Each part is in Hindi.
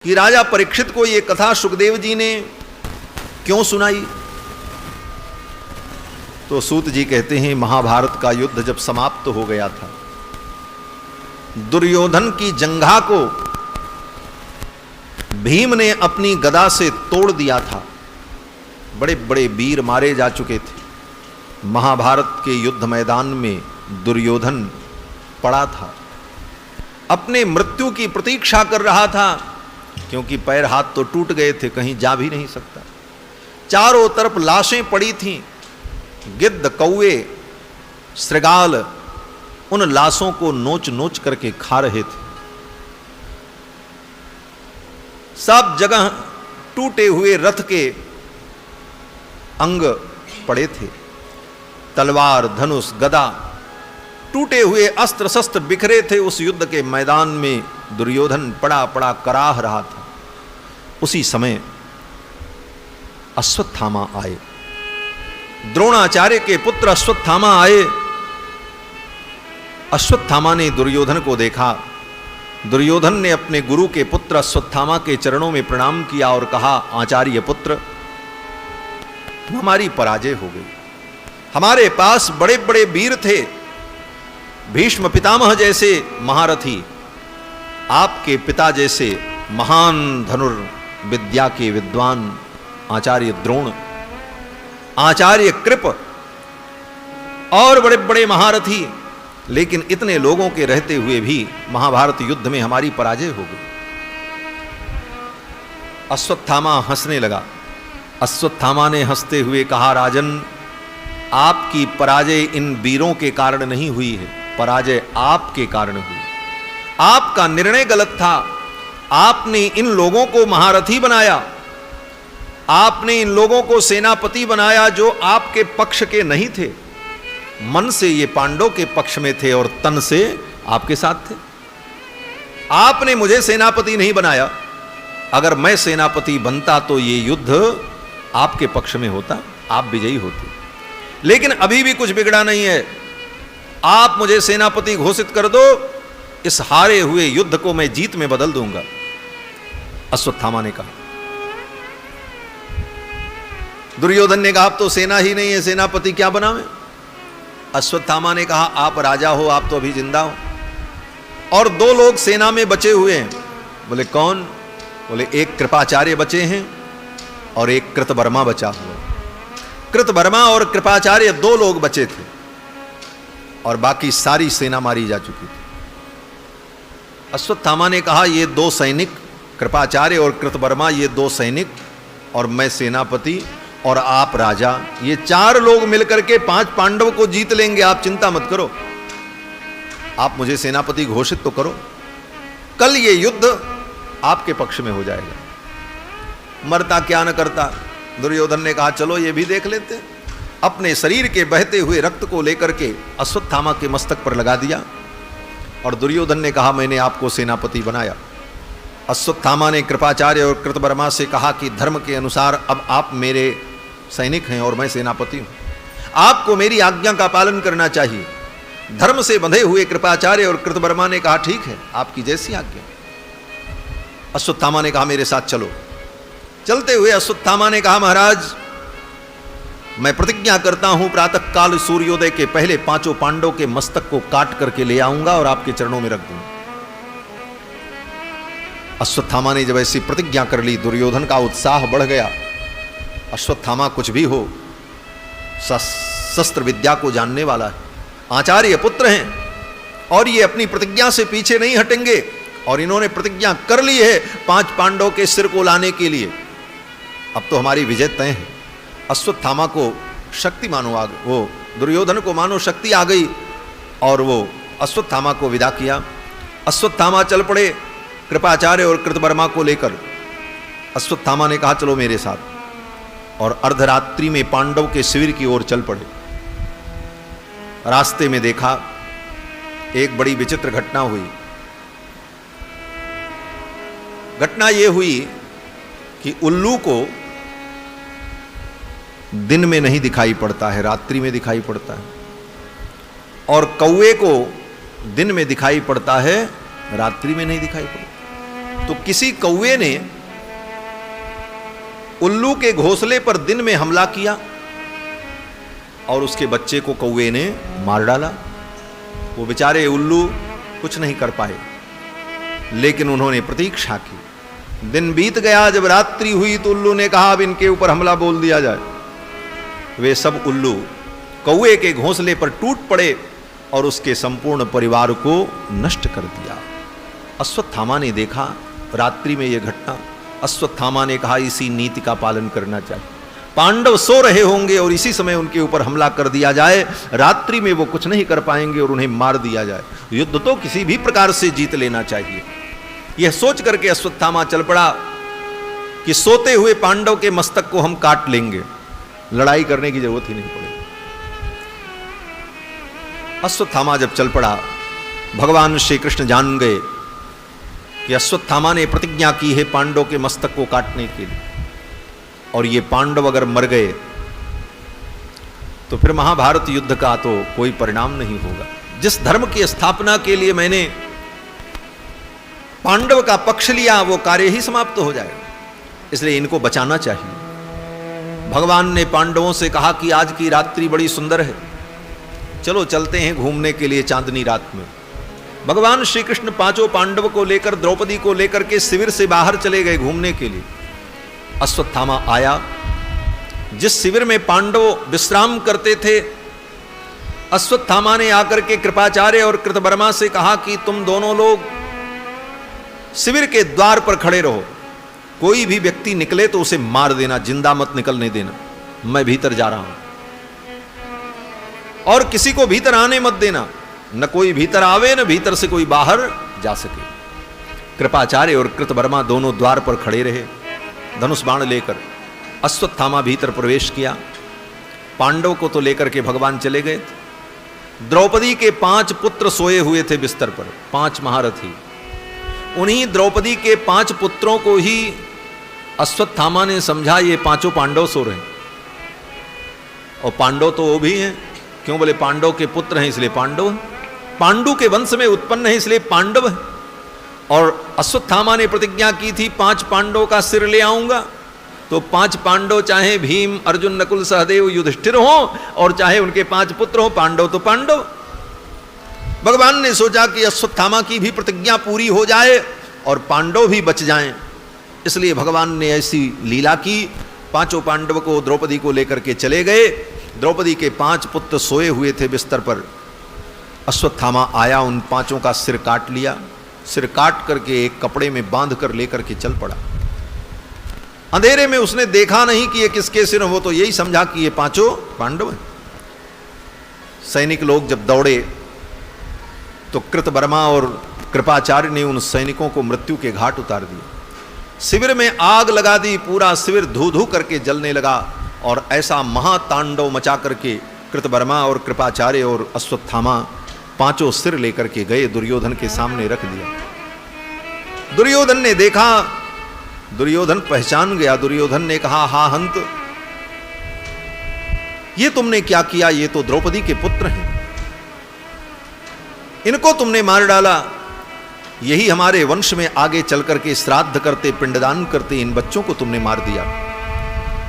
कि राजा परीक्षित को ये कथा सुखदेव जी ने क्यों सुनाई। तो सूत जी कहते हैं, महाभारत का युद्ध जब समाप्त हो गया था, दुर्योधन की जंघा को भीम ने अपनी गदा से तोड़ दिया था। बड़े बड़े वीर मारे जा चुके थे। महाभारत के युद्ध मैदान में दुर्योधन पड़ा था, अपने मृत्यु की प्रतीक्षा कर रहा था, क्योंकि पैर हाथ तो टूट गए थे, कहीं जा भी नहीं सकता। चारों तरफ लाशें पड़ी थीं, गिद्ध, कौवे, श्रृगाल उन लाशों को नोच नोच करके खा रहे थे। सब जगह टूटे हुए रथ के अंग पड़े थे, तलवार, धनुष, गदा, टूटे हुए अस्त्र शस्त्र बिखरे थे। उस युद्ध के मैदान में दुर्योधन पड़ा पड़ा कराह रहा था। उसी समय अश्वत्थामा आए, द्रोणाचार्य के पुत्र अश्वत्थामा आए। अश्वत्थामा ने दुर्योधन को देखा। दुर्योधन ने अपने गुरु के पुत्र अश्वत्थामा के चरणों में प्रणाम किया और कहा, आचार्य पुत्र, हमारी पराजय हो गई। हमारे पास बड़े बड़े वीर थे, भीष्म पितामह जैसे महारथी, आपके पिता जैसे महान धनुर्विद्या के विद्वान आचार्य द्रोण, आचार्य कृप और बड़े बड़े महारथी, लेकिन इतने लोगों के रहते हुए भी महाभारत युद्ध में हमारी पराजय हो गई। अश्वत्थामा हंसने लगा। अश्वत्थामा ने हंसते हुए कहा, राजन, आपकी पराजय इन वीरों के कारण नहीं हुई है, पराजय आपके कारण हुई। आपका निर्णय गलत था। आपने इन लोगों को महारथी बनाया, आपने इन लोगों को सेनापति बनाया जो आपके पक्ष के नहीं थे। मन से ये पांडव के पक्ष में थे और तन से आपके साथ थे। आपने मुझे सेनापति नहीं बनाया। अगर मैं सेनापति बनता तो ये युद्ध आपके पक्ष में होता, आप विजयी होते। लेकिन अभी भी कुछ बिगड़ा नहीं है। आप मुझे सेनापति घोषित कर दो, इस हारे हुए युद्ध को मैं जीत में बदल दूंगा। अश्वत्थामा ने कहा। दुर्योधन ने कहा, अब तो सेना ही नहीं है, सेनापति क्या बनावे। अश्वत्थामा ने कहा, आप राजा हो, आप तो अभी जिंदा हो, और दो लोग सेना में बचे हुए हैं। बोले कौन? बोले एक कृपाचार्य बचे हैं और एक कृतवर्मा बचा हुआ। कृतवर्मा और कृपाचार्य दो लोग बचे थे और बाकी सारी सेना मारी जा चुकी थी। अश्वत्थामा ने कहा, ये दो सैनिक, कृपाचार्य और कृतवर्मा, ये दो सैनिक और मैं सेनापति और आप राजा, ये चार लोग मिलकर के 5 पांडव को जीत लेंगे। आप चिंता मत करो, आप मुझे सेनापति घोषित तो करो, कल ये युद्ध आपके पक्ष में हो जाएगा। मरता क्या न करता। दुर्योधन ने कहा, चलो ये भी देख लेते। अपने शरीर के बहते हुए रक्त को लेकर के अश्वत्थामा के मस्तक पर लगा दिया और दुर्योधन ने कहा, मैंने आपको सेनापति बनाया। अश्वत्थामा ने कृपाचार्य और कृतवर्मा से कहा कि धर्म के अनुसार अब आप मेरे सैनिक हैं और मैं सेनापति हूं, आपको मेरी आज्ञा का पालन करना चाहिए। धर्म से बंधे हुए कृपाचार्य और कृतवर्मा ने कहा, ठीक है, आपकी जैसी आज्ञा। अश्वत्थामा ने कहा, मेरे साथ चलो। चलते हुए अश्वत्थामा ने कहा, महाराज, मैं प्रतिज्ञा करता हूं, प्रातः काल सूर्योदय के पहले 5 पांडवों के मस्तक को काट करके ले आऊंगा और आपके चरणों में रख दूंगा। अश्वत्थामा ने जब ऐसी प्रतिज्ञा कर ली, दुर्योधन का उत्साह बढ़ गया। अश्वत्थामा कुछ भी हो, शस्त्र विद्या को जानने वाला है, आचार्य पुत्र हैं और ये अपनी प्रतिज्ञा से पीछे नहीं हटेंगे। और इन्होंने प्रतिज्ञा कर ली है 5 पांडवों के सिर को लाने के लिए। अब तो हमारी विजय तय है। अश्वत्थामा को शक्ति मानो आ गई, वो दुर्योधन को मानो शक्ति आ गई और वो अश्वत्थामा को विदा किया। अश्वत्थामा चल पड़े कृपाचार्य और कृतवर्मा को लेकर। अश्वत्थामा ने कहा, चलो मेरे साथ, और अर्धरात्रि में पांडव के शिविर की ओर चल पड़े। रास्ते में देखा एक बड़ी विचित्र घटना हुई। घटना यह हुई कि उल्लू को दिन में नहीं दिखाई पड़ता है, रात्रि में दिखाई पड़ता है, और कौवे को दिन में दिखाई पड़ता है, रात्रि में नहीं दिखाई पड़ता। तो किसी कौवे ने उल्लू के घोंसले पर दिन में हमला किया और उसके बच्चे को कौवे ने मार डाला। वो बेचारे उल्लू कुछ नहीं कर पाए, लेकिन उन्होंने प्रतीक्षा की। दिन बीत गया, जब रात्रि हुई तो उल्लू ने कहा अब इनके ऊपर हमला बोल दिया जाए। वे सब उल्लू कौवे के घोंसले पर टूट पड़े और उसके संपूर्ण परिवार को नष्ट कर दिया। अश्वत्थामा ने देखा रात्रि में यह घटना। अश्वत्थामा ने कहा इसी नीति का पालन करना चाहिए। पांडव सो रहे होंगे और इसी समय उनके ऊपर हमला कर दिया जाए, रात्रि में वो कुछ नहीं कर पाएंगे और उन्हें मार दिया जाए। युद्ध तो किसी भी प्रकार से जीत लेना चाहिए। यह सोच करके अश्वत्थामा चल पड़ा कि सोते हुए पांडव के मस्तक को हम काट लेंगे, लड़ाई करने की जरूरत ही नहीं पड़ेगी। अश्वत्थामा जब चल पड़ा, भगवान श्री कृष्ण जान गए कि अश्वत्थामा ने प्रतिज्ञा की है पांडव के मस्तक को काटने के लिए, और ये पांडव अगर मर गए तो फिर महाभारत युद्ध का तो कोई परिणाम नहीं होगा। जिस धर्म की स्थापना के लिए मैंने पांडव का पक्ष लिया वो कार्य ही समाप्त हो जाएगा, इसलिए इनको बचाना चाहिए। भगवान ने पांडवों से कहा कि आज की रात्रि बड़ी सुंदर है, चलो चलते हैं घूमने के लिए चांदनी रात में। भगवान श्री कृष्ण पांचों पांडव को लेकर, द्रौपदी को लेकर के शिविर से बाहर चले गए घूमने के लिए। अश्वत्थामा आया, जिस शिविर में पांडव विश्राम करते थे, अश्वत्थामा ने आकर के कृपाचार्य और कृतवर्मा से कहा कि तुम दोनों लोग शिविर के द्वार पर खड़े रहो, कोई भी व्यक्ति निकले तो उसे मार देना, जिंदा मत निकलने देना, मैं भीतर जा रहा हूं, और किसी को भीतर आने मत देना, न कोई भीतर आवे न भीतर से कोई बाहर जा सके। कृपाचार्य और कृतवर्मा दोनों द्वार पर खड़े रहे, धनुष बाण लेकर। अश्वत्थामा भीतर प्रवेश किया। पांडव को तो लेकर के भगवान चले गए। द्रौपदी के 5 पुत्र सोए हुए थे बिस्तर पर, 5 महारथी। उन्हीं द्रौपदी के 5 पुत्रों को ही अश्वत्थामा ने समझा ये 5 पांडव सो रहे हैं, और पांडव तो वो भी हैं, क्यों बोले पांडव के पुत्र हैं इसलिए पांडव, पांडु के वंश में उत्पन्न है इसलिए पांडव है। और अश्वत्थामा ने प्रतिज्ञा की थी 5 पांडवों का सिर ले आऊंगा, तो 5 पांडव चाहे भीम, अर्जुन, नकुल, सहदेव, युधिष्ठिर हो, और चाहे उनके 5 पुत्र हो, पांडव तो पांडव। भगवान ने सोचा कि अश्वत्थामा की भी प्रतिज्ञा पूरी हो जाए और पांडव भी बच जाएं, इसलिए भगवान ने ऐसी लीला की। 5 पांडव को द्रौपदी को लेकर के चले गए। द्रौपदी के 5 पुत्र सोए हुए थे बिस्तर पर। अश्वत्थामा आया, उन 5 का सिर काट लिया। सिर काट करके एक कपड़े में बांध कर लेकर के चल पड़ा। अंधेरे में उसने देखा नहीं कि ये किसके सिर, वो तो यही समझा कि ये 5 पांडव हैं। सैनिक लोग जब दौड़े तो कृतवर्मा और कृपाचार्य ने उन सैनिकों को मृत्यु के घाट उतार दिए। शिविर में आग लगा दी, पूरा शिविर धू धू करके जलने लगा, और ऐसा महातांडव मचा करके कृतवर्मा और कृपाचार्य और अश्वत्थामा 5 सिर लेकर के गए, दुर्योधन के सामने रख दिया। दुर्योधन ने देखा, दुर्योधन पहचान गया। दुर्योधन ने कहा हा हंत, ये तुमने क्या किया? ये तो द्रौपदी के पुत्र हैं, इनको तुमने मार डाला। यही हमारे वंश में आगे चल करके श्राद्ध करते, पिंडदान करते, इन बच्चों को तुमने मार दिया।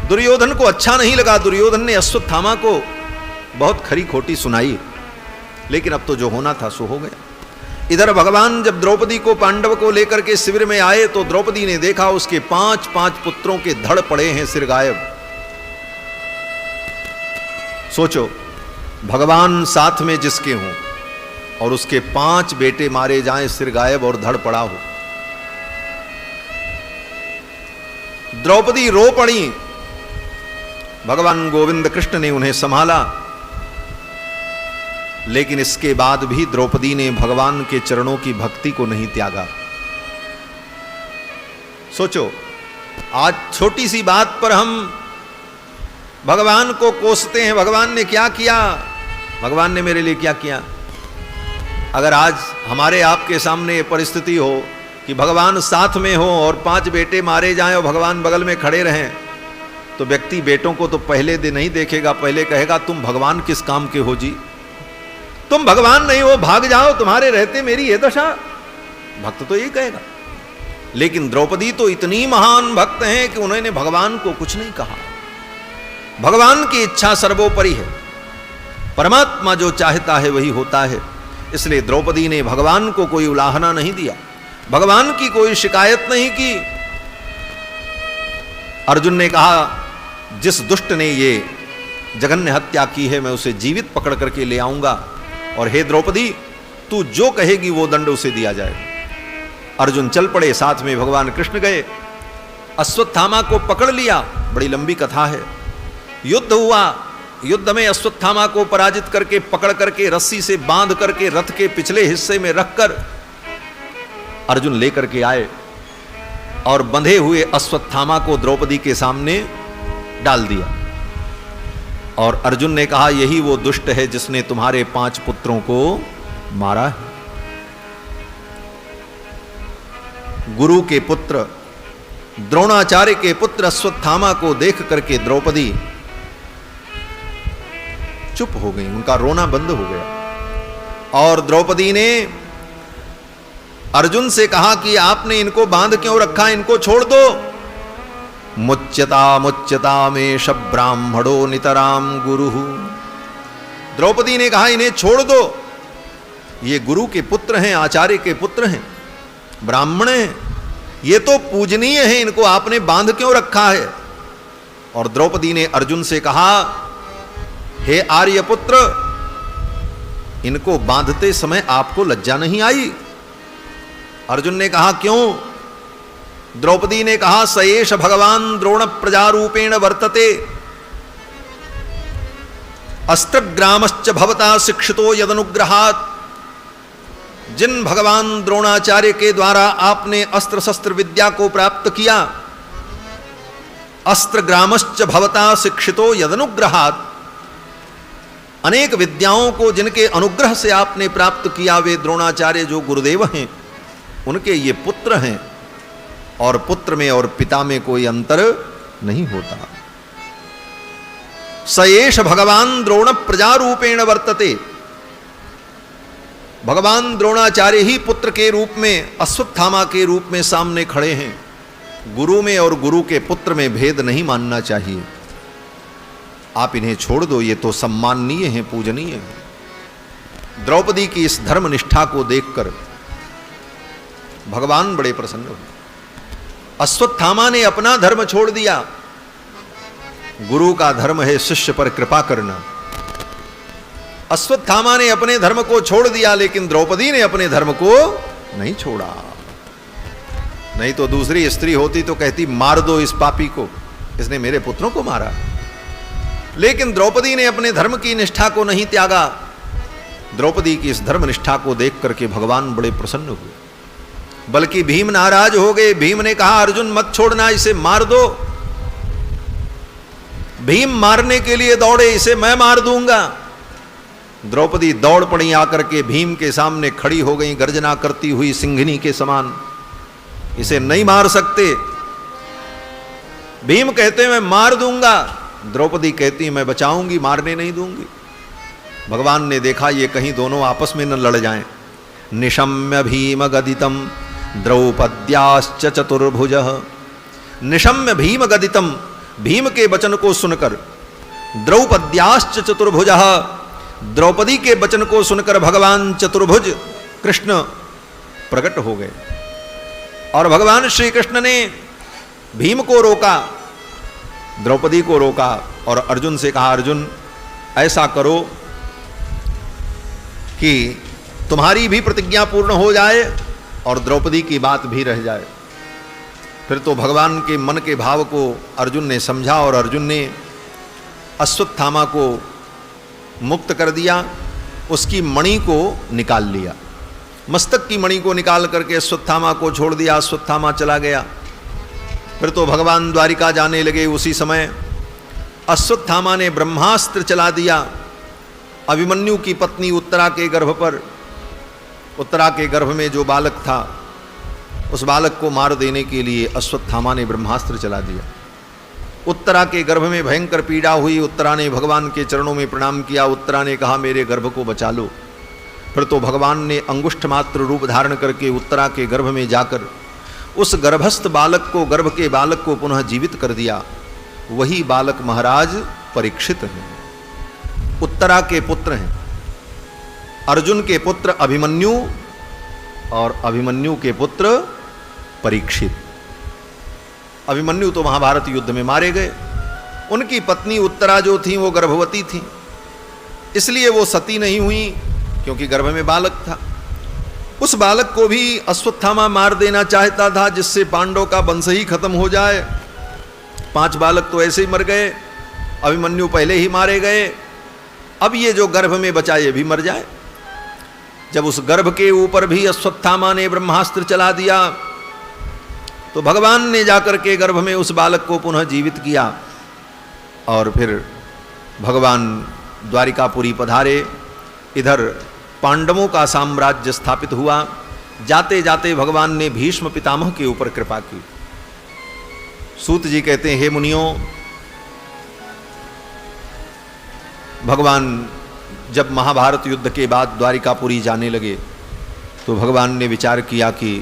दुर्योधन को अच्छा नहीं लगा। दुर्योधन ने अश्वत्थामा को बहुत खरी खोटी सुनाई, लेकिन अब तो जो होना था सो हो गया। इधर भगवान जब द्रौपदी को, पांडव को लेकर के शिविर में आए तो द्रौपदी ने देखा उसके 5 पुत्रों के धड़ पड़े हैं, सिर गायब। सोचो, भगवान साथ में जिसके हों और उसके 5 बेटे मारे जाएं, सिर गायब और धड़ पड़ा हो। द्रौपदी रो पड़ी। भगवान गोविंद कृष्ण ने उन्हें संभाला, लेकिन इसके बाद भी द्रौपदी ने भगवान के चरणों की भक्ति को नहीं त्यागा। सोचो, आज छोटी सी बात पर हम भगवान को कोसते हैं, भगवान ने क्या किया, भगवान ने मेरे लिए क्या किया। अगर आज हमारे आपके सामने ये परिस्थिति हो कि भगवान साथ में हो और 5 बेटे मारे जाएं और भगवान बगल में खड़े रहें, तो व्यक्ति बेटों को तो पहले दिन नहीं देखेगा, पहले कहेगा तुम भगवान किस काम के हो जी, तुम भगवान नहीं हो, भाग जाओ, तुम्हारे रहते मेरी ये दशा। भक्त तो यही कहेगा। लेकिन द्रौपदी तो इतनी महान भक्त हैं कि उन्होंने भगवान को कुछ नहीं कहा। भगवान की इच्छा सर्वोपरि है, परमात्मा जो चाहता है वही होता है। इसलिए द्रौपदी ने भगवान को कोई उलाहना नहीं दिया, भगवान की कोई शिकायत नहीं की। अर्जुन ने कहा जिस दुष्ट ने ये जघन्य हत्या की है मैं उसे जीवित पकड़ करके ले आऊंगा, और हे द्रौपदी तू जो कहेगी वो दंड उसे दिया जाएगा। अर्जुन चल पड़े, साथ में भगवान कृष्ण गए, अश्वत्थामा को पकड़ लिया। बड़ी लंबी कथा है। युद्ध हुआ, युद्ध में अश्वत्थामा को पराजित करके पकड़ करके रस्सी से बांध करके रथ के पिछले हिस्से में रखकर अर्जुन लेकर के आए और बंधे हुए अश्वत्थामा को द्रौपदी के सामने डाल दिया। और अर्जुन ने कहा यही वो दुष्ट है जिसने तुम्हारे 5 पुत्रों को मारा है। गुरु के पुत्र द्रोणाचार्य के पुत्र अश्वत्थामा को देख करके द्रौपदी चुप हो गई, उनका रोना बंद हो गया। और द्रौपदी ने अर्जुन से कहा कि आपने इनको बांध क्यों रखा, इनको छोड़ दो। मुच्यता में ब्राह्मणो नितराम गुरु। द्रौपदी ने कहा इन्हें छोड़ दो, ये गुरु के पुत्र हैं, आचार्य के पुत्र हैं, ब्राह्मण हैं, ये तो पूजनीय हैं, इनको आपने बांध क्यों रखा है। और द्रौपदी ने अर्जुन से कहा हे आर्यपुत्र, इनको बांधते समय आपको लज्जा नहीं आई। अर्जुन ने कहा क्यों। द्रौपदी ने कहा सयेष भगवान द्रोण प्रजारूपेण वर्तते, अस्त्रग्रामश्च भवता शिक्षितो यदनुग्रहात्। जिन भगवान द्रोणाचार्य के द्वारा आपने अस्त्र शस्त्र विद्या को प्राप्त किया, अस्त्रग्रामश्च भवता शिक्षितो यदनुग्रहात्, अनेक विद्याओं को जिनके अनुग्रह से आपने प्राप्त किया, वे द्रोणाचार्य जो गुरुदेव हैं उनके ये पुत्र हैं, और पुत्र में और पिता में कोई अंतर नहीं होता। सयेष भगवान द्रोण प्रजारूपेण वर्तते, भगवान द्रोणाचार्य ही पुत्र के रूप में अश्वत्थामा के रूप में सामने खड़े हैं। गुरु में और गुरु के पुत्र में भेद नहीं मानना चाहिए। आप इन्हें छोड़ दो, ये तो सम्माननीय हैं, पूजनीय हैं। द्रौपदी की इस धर्म निष्ठा को देखकर भगवान बड़े प्रसन्न हुए। अश्वत्थामा ने अपना धर्म छोड़ दिया। गुरु का धर्म है शिष्य पर कृपा करना। अश्वत्थामा ने अपने धर्म को छोड़ दिया, लेकिन द्रौपदी ने अपने धर्म को नहीं छोड़ा। नहीं तो दूसरी स्त्री होती तो कहती मार दो इस पापी को, इसने मेरे पुत्रों को मारा। लेकिन द्रौपदी ने अपने धर्म की निष्ठा को नहीं त्यागा। द्रौपदी की इस धर्म निष्ठा को देख करके भगवान बड़े प्रसन्न हुए। बल्कि भीम नाराज हो गए। भीम ने कहा अर्जुन मत छोड़ना, इसे मार दो। भीम मारने के लिए दौड़े, इसे मैं मार दूंगा। द्रौपदी दौड़ पड़ी, आकर के भीम के सामने खड़ी हो गई, गर्जना करती हुई सिंघनी के समान। इसे नहीं मार सकते। भीम कहते मैं मार दूंगा, द्रौपदी कहती मैं बचाऊंगी, मारने नहीं दूंगी। भगवान ने देखा ये कहीं दोनों आपस में न लड़ जाएं। निशम्य भीम गदितम द्रौपद्याश्च चतुर्भुजः। निशम्य भीम गदितम, भीम के वचन को सुनकर द्रौपद्याश्च चतुर्भुजः, द्रौपदी के वचन को सुनकर भगवान चतुर्भुज कृष्ण प्रकट हो गए। और भगवान श्री कृष्ण ने भीम को रोका, द्रौपदी को रोका और अर्जुन से कहा अर्जुन ऐसा करो कि तुम्हारी भी प्रतिज्ञा पूर्ण हो जाए और द्रौपदी की बात भी रह जाए। फिर तो भगवान के मन के भाव को अर्जुन ने समझा और अर्जुन ने अश्वत्थामा को मुक्त कर दिया, उसकी मणि को निकाल लिया, मस्तक की मणि को निकाल करके अश्वत्थामा को छोड़ दिया। अश्वत्थामा चला गया। फिर तो भगवान द्वारिका जाने लगे। उसी समय अश्वत्थामा ने ब्रह्मास्त्र चला दिया अभिमन्यु की पत्नी उत्तरा के गर्भ पर। उत्तरा के गर्भ में जो बालक था उस बालक को मार देने के लिए अश्वत्थामा ने ब्रह्मास्त्र चला दिया। उत्तरा के गर्भ में भयंकर पीड़ा हुई। उत्तरा ने भगवान के चरणों में प्रणाम किया। उत्तरा ने कहा मेरे गर्भ को बचा लो। फिर तो भगवान ने अंगुष्ठ मात्र रूप धारण करके उत्तरा के गर्भ में जाकर उस गर्भस्थ बालक को, गर्भ के बालक को पुनः जीवित कर दिया, वही बालक महाराज परीक्षित हैं, उत्तरा के पुत्र हैं, अर्जुन के पुत्र अभिमन्यु और अभिमन्यु के पुत्र परीक्षित। अभिमन्यु तो महाभारत युद्ध में मारे गए, उनकी पत्नी उत्तरा जो थी वो गर्भवती थी, इसलिए वो सती नहीं हुई क्योंकि गर्भ में बालक था। उस बालक को भी अश्वत्थामा मार देना चाहता था जिससे पांडव का वंश ही खत्म हो जाए। 5 बालक तो ऐसे ही मर गए, अभिमन्यु पहले ही मारे गए, अब ये जो गर्भ में बचा ये भी मर जाए। जब उस गर्भ के ऊपर भी अश्वत्थामा ने ब्रह्मास्त्र चला दिया तो भगवान ने जाकर के गर्भ में उस बालक को पुनः जीवित किया और फिर भगवान द्वारिकापुरी पधारे। इधर पांडवों का साम्राज्य स्थापित हुआ। जाते जाते भगवान ने भीष्म पितामह के ऊपर कृपा की। सूत जी कहते हैं, हे मुनियों, भगवान जब महाभारत युद्ध के बाद द्वारिकापुरी जाने लगे तो भगवान ने विचार किया कि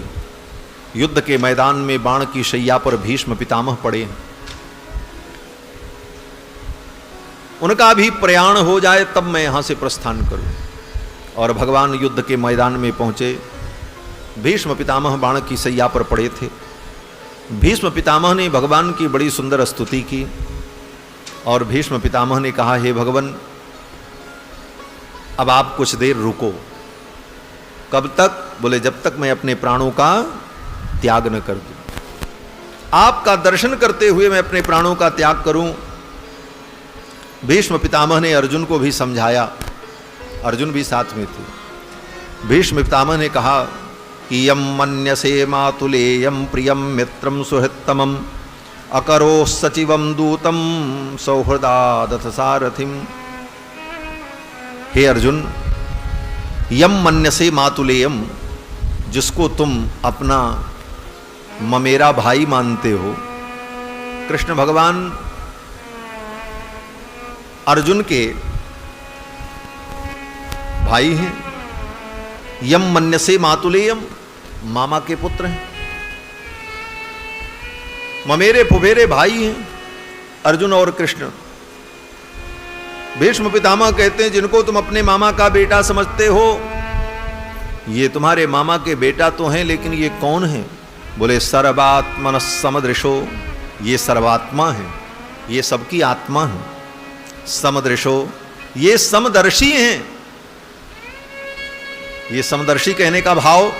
युद्ध के मैदान में बाण की शैया पर भीष्म पितामह पड़े, उनका भी प्रयाण हो जाए तब मैं यहां से प्रस्थान करूं। और भगवान युद्ध के मैदान में पहुंचे। भीष्म पितामह बाण की शैया पर पड़े थे। भीष्म पितामह ने भगवान की बड़ी सुंदर स्तुति की और भीष्म पितामह ने कहा, हे भगवान, अब आप कुछ देर रुको। कब तक? बोले, जब तक मैं अपने प्राणों का त्याग न कर दूं। आपका दर्शन करते हुए मैं अपने प्राणों का त्याग करूं। भीष्म पितामह ने अर्जुन को भी समझाया, अर्जुन भी साथ में थे। भीष्म पितामह ने कहा कि यम मन्यसे मातुलेयम प्रियम मित्रम सुहृत्तमम अकरो सचिवम दूतम सौहृदादथ सारथिम। हे अर्जुन, यम मन्यसे मातुलेयम, जिसको तुम अपना ममेरा भाई मानते हो, कृष्ण भगवान अर्जुन के भाई हैं। यम मन्यसे मातुलेयम, मामा के पुत्र हैं, ममेरे फुफेरे भाई हैं अर्जुन और कृष्ण। भीष्म पितामह कहते हैं, जिनको तुम अपने मामा का बेटा समझते हो, ये तुम्हारे मामा के बेटा तो हैं, लेकिन ये कौन है? बोले, सर्वात्मन समदृशो, ये सर्वात्मा है, ये सबकी आत्मा है। समदृशो, ये समदर्शी हैं। ये समदर्शी कहने का भाव,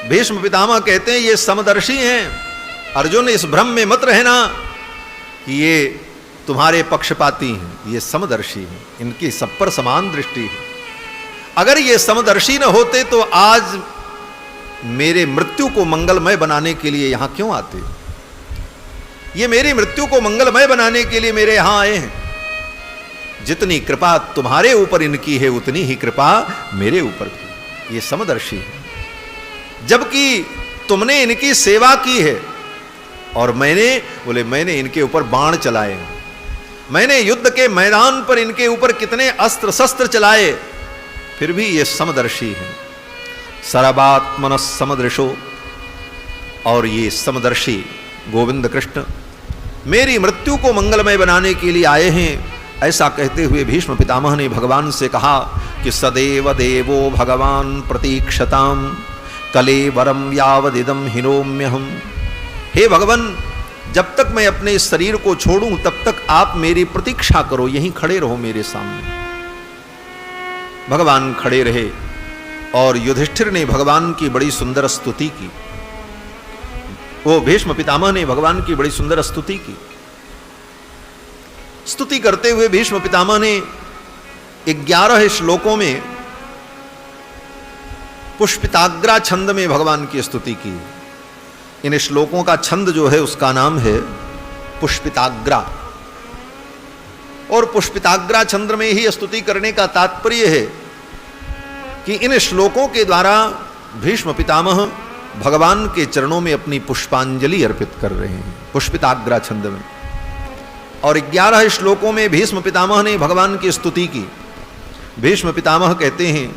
भीष्म पितामह कहते हैं ये समदर्शी हैं। अर्जुन, इस भ्रम में मत रहना कि ये तुम्हारे पक्षपाती हैं, ये समदर्शी हैं, इनकी सब पर समान दृष्टि है। अगर ये समदर्शी न होते तो आज मेरे मृत्यु को मंगलमय बनाने के लिए यहां क्यों आते? ये मेरी मृत्यु को मंगलमय बनाने के लिए मेरे यहां आए हैं। जितनी कृपा तुम्हारे ऊपर इनकी है उतनी ही कृपा मेरे ऊपर की। ये समदर्शी है, जबकि तुमने इनकी सेवा की है और मैंने इनके ऊपर बाण चलाए, मैंने युद्ध के मैदान पर इनके ऊपर कितने अस्त्र शस्त्र चलाए, फिर भी ये समदर्शी है। सर्वात्मन समदृशो, और ये समदर्शी गोविंद कृष्ण मेरी मृत्यु को मंगलमय बनाने के लिए आए हैं। ऐसा कहते हुए भीष्म पितामह ने भगवान से कहा कि सदैव देवो भगवान प्रतीक्षताम कलेवरम यावदिदम हिनोम्यहम। हे भगवान, जब तक मैं अपने इस शरीर को छोड़ूं तब तक आप मेरी प्रतीक्षा करो, यहीं खड़े रहो मेरे सामने। भगवान खड़े रहे और युधिष्ठिर ने भगवान की बड़ी सुंदर स्तुति की। वो भीष्म पितामह ने भगवान की बड़ी सुंदर स्तुति की। स्तुति करते हुए भीष्म पितामह ने 11 श्लोकों में पुष्पिताग्रा छंद में भगवान की स्तुति की। इन श्लोकों का छंद जो है उसका नाम है पुष्पिताग्रा। और पुष्पिताग्रा छंद में ही स्तुति करने का तात्पर्य है कि इन श्लोकों के द्वारा भीष्म पितामह भगवान के चरणों में अपनी पुष्पांजलि अर्पित कर रहे हैं, पुष्पिताग्रा छंद में। और 11 श्लोकों में भीष्म पितामह ने भगवान की स्तुति की। भीष्म पितामह कहते हैं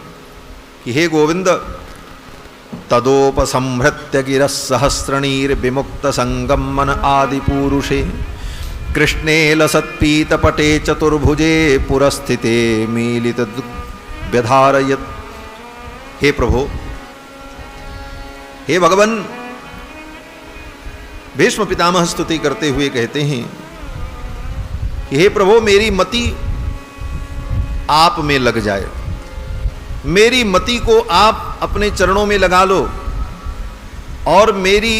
कि हे गोविंद, तदोपसंहृत्य गिरः सहस्रणीर्विमुक्त संगमन आदि पुरुषे कृष्णे लसत्पीतपटे चतुर्भुजे पुरस्थिते मीलित व्यधारयत्। हे प्रभु, हे भगवान, भीष्म पितामह स्तुति करते हुए कहते हैं कि हे प्रभु, मेरी मति आप में लग जाए, मेरी मति को आप अपने चरणों में लगा लो और मेरी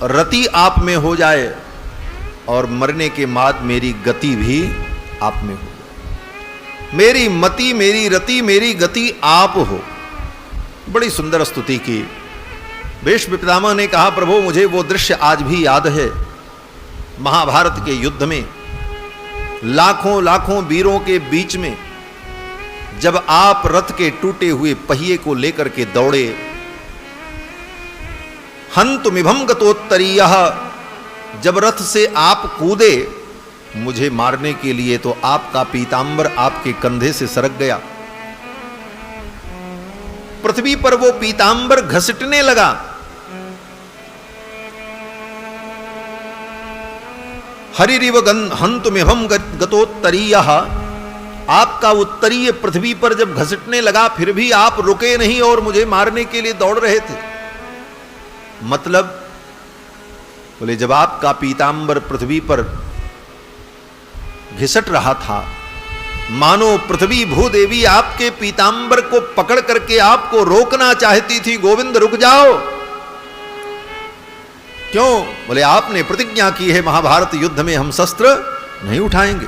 रति आप में हो जाए और मरने के बाद मेरी गति भी आप में हो जाए। मेरी मति, मेरी रति, मेरी गति आप हो। बड़ी सुंदर स्तुति की। भीष्म पितामह ने कहा, प्रभु मुझे वो दृश्य आज भी याद है, महाभारत के युद्ध में लाखों लाखों वीरों के बीच में जब आप रथ के टूटे हुए पहिए को लेकर के दौड़े, हंतुमिभं गतोत्तरीयः, जब रथ से आप कूदे मुझे मारने के लिए, तो आपका पीतांबर आपके कंधे से सरक गया। पृथ्वी पर वो पीतांबर घसटने लगा। हरिरिव हंतुमिभं गतोत्तरीयः, आपका उत्तरीय पृथ्वी पर जब घसटने लगा फिर भी आप रुके नहीं और मुझे मारने के लिए दौड़ रहे थे। मतलब बोले, जब आपका पीतांबर पृथ्वी पर घिसट रहा था, मानो पृथ्वी भूदेवी आपके पीतांबर को पकड़ करके आपको रोकना चाहती थी, गोविंद रुक जाओ। क्यों? बोले, आपने प्रतिज्ञा की है महाभारत युद्ध में हम शस्त्र नहीं उठाएंगे,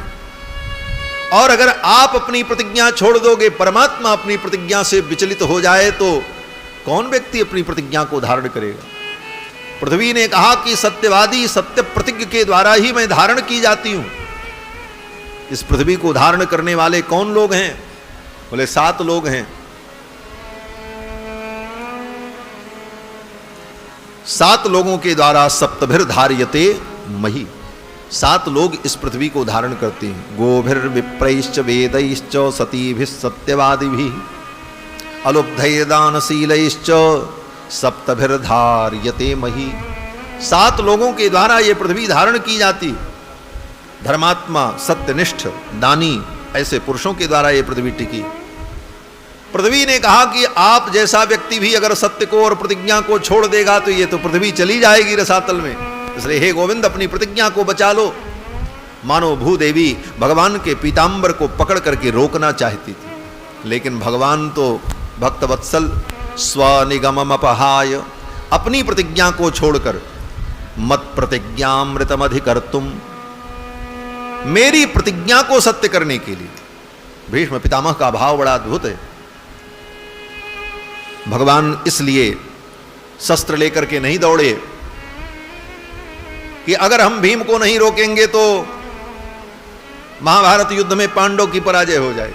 और अगर आप अपनी प्रतिज्ञा छोड़ दोगे, परमात्मा अपनी प्रतिज्ञा से विचलित हो जाए, तो कौन व्यक्ति अपनी प्रतिज्ञा को धारण करेगा? पृथ्वी ने कहा कि सत्यवादी सत्य प्रतिज्ञ के द्वारा ही मैं धारण की जाती हूं। इस पृथ्वी को धारण करने वाले कौन लोग हैं? बोले, 7 लोग हैं। 7 लोगों के द्वारा सप्तभिर धार्यते मही, 7 लोग इस पृथ्वी को धारण करते हैं। गोभिर विप्रैश्च वेदैश्च सतीभिः सत्यवादिभिः अलुब्धैर्दानशीलैश्च सप्तभिर्धार्यते मही। 7 लोगों के द्वारा ये पृथ्वी धारण की जाती। धर्मात्मा, सत्यनिष्ठ, दानी, ऐसे पुरुषों के द्वारा ये पृथ्वी टिकी। पृथ्वी ने कहा कि आप जैसा व्यक्ति भी अगर सत्य को और प्रतिज्ञा को छोड़ देगा तो ये तो पृथ्वी चली जाएगी रसातल में। इसलिए हे गोविंद, अपनी प्रतिज्ञा को बचा लो। मानो भूदेवी भगवान के पीतांबर को पकड़ करके रोकना चाहती थी, लेकिन भगवान तो भक्तवत्सल स्वनिगममपहाय, अपनी प्रतिज्ञा को छोड़कर मत प्रतिज्ञामृतमधिकर्तुम, मेरी प्रतिज्ञा को सत्य करने के लिए। भीष्म पितामह का भाव बड़ा अद्भुत है। भगवान इसलिए शस्त्र लेकर के नहीं दौड़े कि अगर हम भीम को नहीं रोकेंगे तो महाभारत युद्ध में पांडवों की पराजय हो जाए।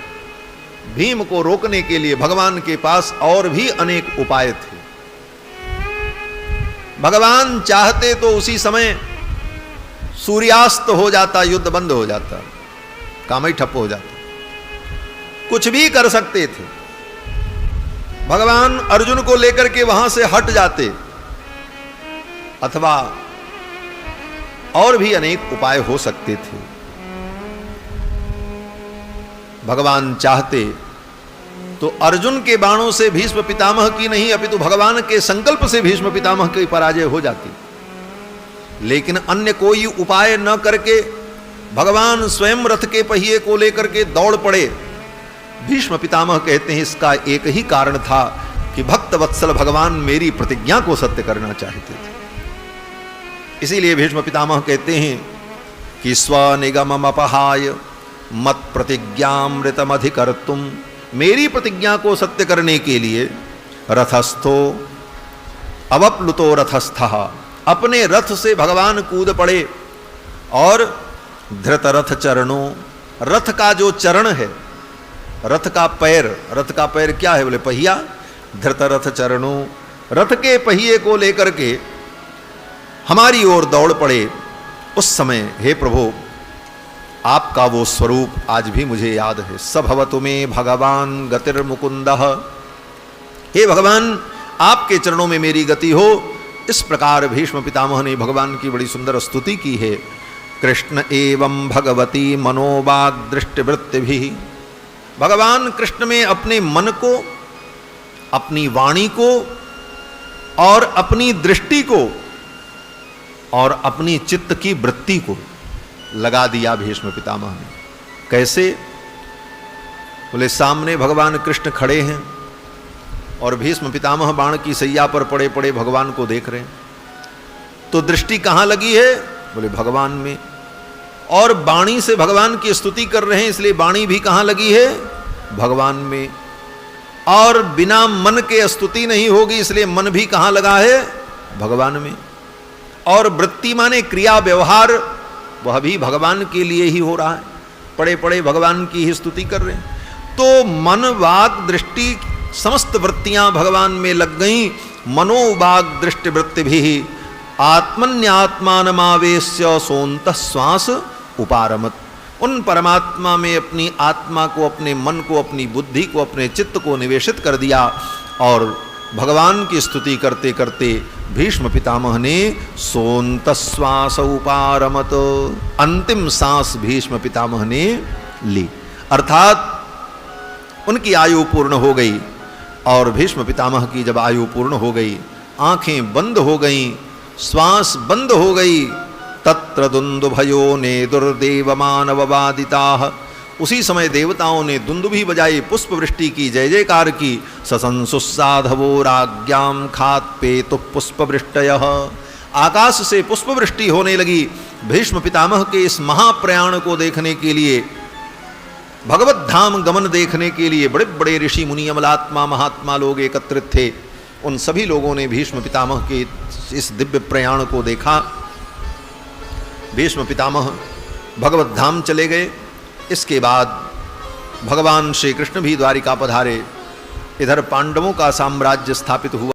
भीम को रोकने के लिए भगवान के पास और भी अनेक उपाय थे। भगवान चाहते तो उसी समय सूर्यास्त हो जाता, युद्ध बंद हो जाता, काम ही ठप्प हो जाता, कुछ भी कर सकते थे। भगवान अर्जुन को लेकर के वहां से हट जाते, अथवा और भी अनेक उपाय हो सकते थे। भगवान चाहते तो अर्जुन के बाणों से भीष्म पितामह की नहीं, अपितु भगवान के संकल्प से भीष्म पितामह की पराजय हो जाती। लेकिन अन्य कोई उपाय न करके भगवान स्वयं रथ के पहिए को लेकर के दौड़ पड़े। भीष्म पितामह कहते हैं इसका एक ही कारण था कि भक्त वत्सल भगवान मेरी प्रतिज्ञा को सत्य करना चाहते थे। इसीलिए भीष्म पितामह कहते हैं कि स्वनिगमम अपहाय मत प्रतिज्ञामृतमधिकर्तुम, मेरी प्रतिज्ञा को सत्य करने के लिए रथस्थो अवप्लुतो रथस्थः, अपने रथ से भगवान कूद पड़े और धृत रथ चरणों, रथ का जो चरण है, रथ का पैर क्या है? बोले पहिया। धृत रथ चरणों, रथ के पहिए को लेकर के हमारी ओर दौड़ पड़े। उस समय हे प्रभु आपका वो स्वरूप आज भी मुझे याद है। सभवतु में भगवान गतिर्मुकुंदः, हे भगवान आपके चरणों में मेरी गति हो। इस प्रकार भीष्म पितामह ने भगवान की बड़ी सुंदर स्तुति की है। कृष्ण एवं भगवती मनोवाग दृष्टिवृत्ति भी, भगवान कृष्ण में अपने मन को, अपनी वाणी को और अपनी दृष्टि को और अपनी चित्त की वृत्ति को लगा दिया भीष्म पितामह ने। कैसे? बोले सामने भगवान कृष्ण खड़े हैं और भीष्म पितामह बाण की सैया पर पड़े पड़े भगवान को देख रहे हैं। तो दृष्टि कहां लगी है? बोले भगवान में। और वाणी से भगवान की स्तुति कर रहे हैं, इसलिए वाणी भी कहां लगी है? भगवान में। और बिना मन के स्तुति नहीं होगी, इसलिए मन भी कहां लगा है? भगवान में। और वृत्ति माने क्रिया व्यवहार, वह भी भगवान के लिए ही हो रहा है, पड़े पड़े भगवान की ही स्तुति कर रहे हैं। तो मन वाग दृष्टि समस्त वृत्तियां भगवान में लग गईं। मनोवाग दृष्टि वृत्ति भी आत्मन्यात्मानमावेश्य सोंत श्वास उपारमत, उन परमात्मा में अपनी आत्मा को, अपने मन को, अपनी बुद्धि को, अपने चित्त को निवेशित कर दिया। और भगवान की स्तुति करते करते भीष्म पितामह ने सोंत श्वास उपारमत, अंतिम सांस भीष्म पितामह ने ली। अर्थात उनकी आयु पूर्ण हो गई। और भीष्म पितामह की जब आयु पूर्ण हो गई, आंखें बंद हो गईं, श्वास बंद हो गई, तत्र दुंदुभयो ने दुर्देव मानववादिताः, उसी समय देवताओं ने दुंदुभी बजाई, पुष्प वृष्टि की, जय जयकार की। ससंसुसाधवो राज्ञाम खात्पेतु पुष्पवृष्टयः, आकाश से पुष्प वृष्टि होने लगी। भीष्म पितामह के इस महाप्रयाण को देखने के लिए, भगवत धाम गमन देखने के लिए बड़े बड़े ऋषि मुनि अमलात्मा महात्मा लोग एकत्रित थे। उन सभी लोगों ने भीष्म पितामह के इस दिव्य प्रयाण को देखा। भीष्म पितामह भगवत धाम चले गए। इसके बाद भगवान श्री कृष्ण भी द्वारिका पधारे। इधर पांडवों का साम्राज्य स्थापित हुआ।